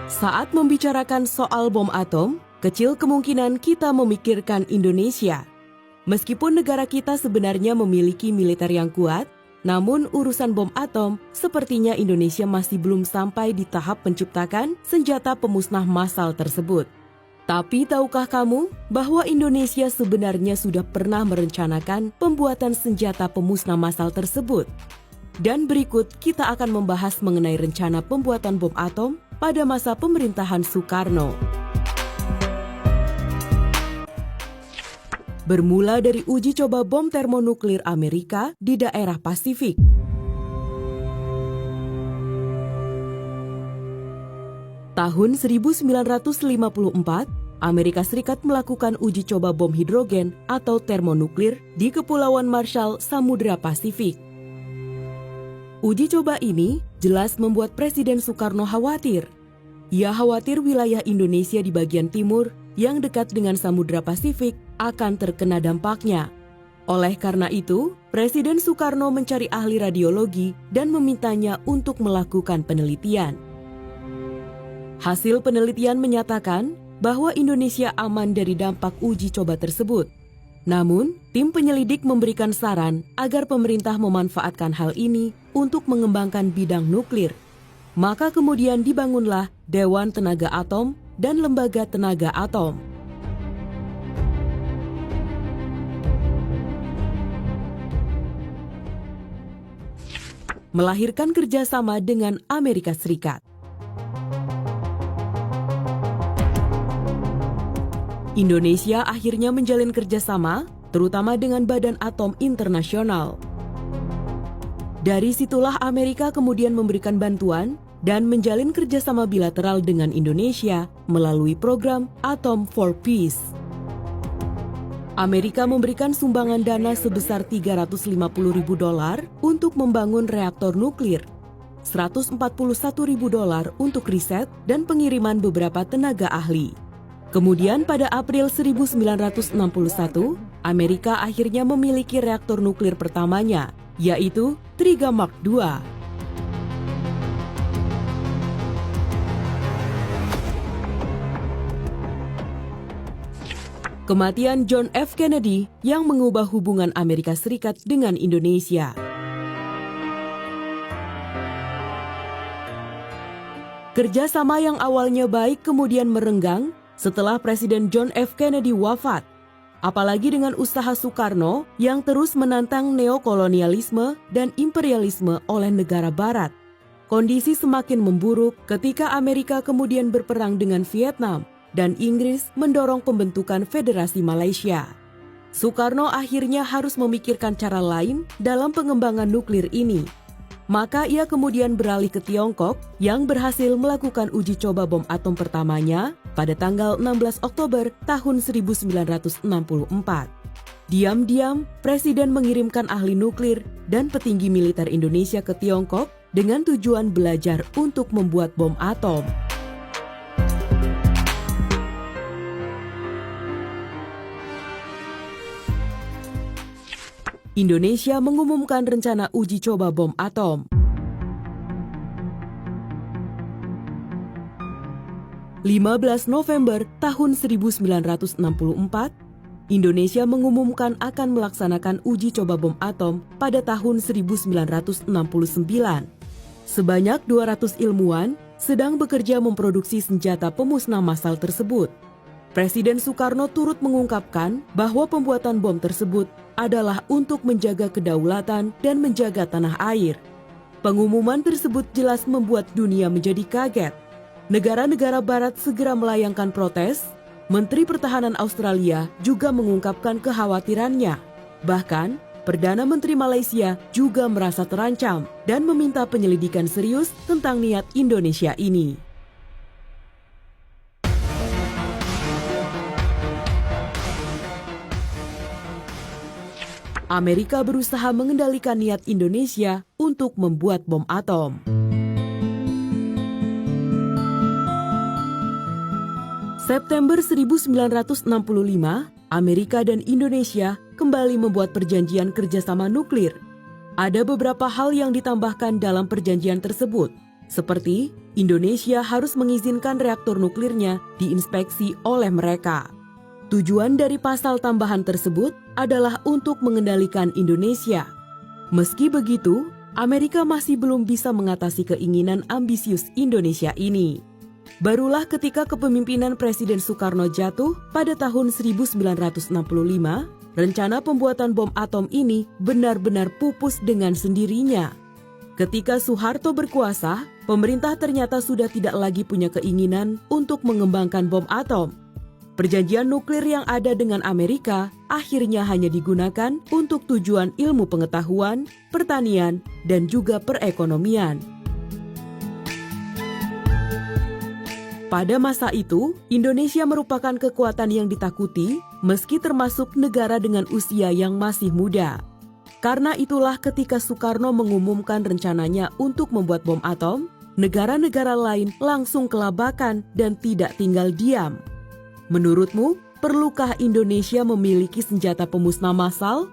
Saat membicarakan soal bom atom, kecil kemungkinan kita memikirkan Indonesia. Meskipun negara kita sebenarnya memiliki militer yang kuat, namun urusan bom atom sepertinya Indonesia masih belum sampai di tahap menciptakan senjata pemusnah massal tersebut. Tapi tahukah kamu bahwa Indonesia sebenarnya sudah pernah merencanakan pembuatan senjata pemusnah massal tersebut? Dan berikut kita akan membahas mengenai rencana pembuatan bom atom pada masa pemerintahan Soekarno. Bermula dari uji coba bom termonuklir Amerika di daerah Pasifik. Tahun 1954, Amerika Serikat melakukan uji coba bom hidrogen atau termonuklir di Kepulauan Marshall, Samudra Pasifik. Uji coba ini jelas membuat Presiden Soekarno khawatir. Ia khawatir wilayah Indonesia di bagian timur yang dekat dengan Samudra Pasifik akan terkena dampaknya. Oleh karena itu, Presiden Soekarno mencari ahli radiologi dan memintanya untuk melakukan penelitian. Hasil penelitian menyatakan bahwa Indonesia aman dari dampak uji coba tersebut. Namun, tim penyelidik memberikan saran agar pemerintah memanfaatkan hal ini untuk mengembangkan bidang nuklir. Maka kemudian dibangunlah Dewan Tenaga Atom dan Lembaga Tenaga Atom. Melahirkan kerjasama dengan Amerika Serikat. Indonesia akhirnya menjalin kerjasama, terutama dengan Badan Atom Internasional. Dari situlah Amerika kemudian memberikan bantuan dan menjalin kerjasama bilateral dengan Indonesia melalui program Atom for Peace. Amerika memberikan sumbangan dana sebesar $350.000 untuk membangun reaktor nuklir, $141.000 untuk riset dan pengiriman beberapa tenaga ahli. Kemudian pada April 1961, Amerika akhirnya memiliki reaktor nuklir pertamanya, yaitu Triga Mark II. Kematian John F. Kennedy yang mengubah hubungan Amerika Serikat dengan Indonesia. Kerjasama yang awalnya baik kemudian merenggang setelah Presiden John F. Kennedy wafat, apalagi dengan usaha Soekarno yang terus menantang neokolonialisme dan imperialisme oleh negara barat. Kondisi semakin memburuk ketika Amerika kemudian berperang dengan Vietnam dan Inggris mendorong pembentukan Federasi Malaysia. Soekarno akhirnya harus memikirkan cara lain dalam pengembangan nuklir ini. Maka ia kemudian beralih ke Tiongkok yang berhasil melakukan uji coba bom atom pertamanya pada tanggal 16 Oktober tahun 1964. Diam-diam, Presiden mengirimkan ahli nuklir dan petinggi militer Indonesia ke Tiongkok dengan tujuan belajar untuk membuat bom atom. Indonesia mengumumkan rencana uji coba bom atom. 15 November tahun 1964, Indonesia mengumumkan akan melaksanakan uji coba bom atom pada tahun 1969. Sebanyak 200 ilmuwan sedang bekerja memproduksi senjata pemusnah massal tersebut. Presiden Soekarno turut mengungkapkan bahwa pembuatan bom tersebut adalah untuk menjaga kedaulatan dan menjaga tanah air. Pengumuman tersebut jelas membuat dunia menjadi kaget. Negara-negara barat segera melayangkan protes. Menteri Pertahanan Australia juga mengungkapkan kekhawatirannya. Bahkan, Perdana Menteri Malaysia juga merasa terancam dan meminta penyelidikan serius tentang niat Indonesia ini. Amerika berusaha mengendalikan niat Indonesia untuk membuat bom atom. September 1965, Amerika dan Indonesia kembali membuat perjanjian kerjasama nuklir. Ada beberapa hal yang ditambahkan dalam perjanjian tersebut, seperti Indonesia harus mengizinkan reaktor nuklirnya diinspeksi oleh mereka. Tujuan dari pasal tambahan tersebut adalah untuk mengendalikan Indonesia. Meski begitu, Amerika masih belum bisa mengatasi keinginan ambisius Indonesia ini. Barulah ketika kepemimpinan Presiden Soekarno jatuh pada tahun 1965, rencana pembuatan bom atom ini benar-benar pupus dengan sendirinya. Ketika Soeharto berkuasa, pemerintah ternyata sudah tidak lagi punya keinginan untuk mengembangkan bom atom. Perjanjian nuklir yang ada dengan Amerika akhirnya hanya digunakan untuk tujuan ilmu pengetahuan, pertanian, dan juga perekonomian. Pada masa itu, Indonesia merupakan kekuatan yang ditakuti meski termasuk negara dengan usia yang masih muda. Karena itulah ketika Soekarno mengumumkan rencananya untuk membuat bom atom, negara-negara lain langsung kelabakan dan tidak tinggal diam. Menurutmu, perlukah Indonesia memiliki senjata pemusnah massal?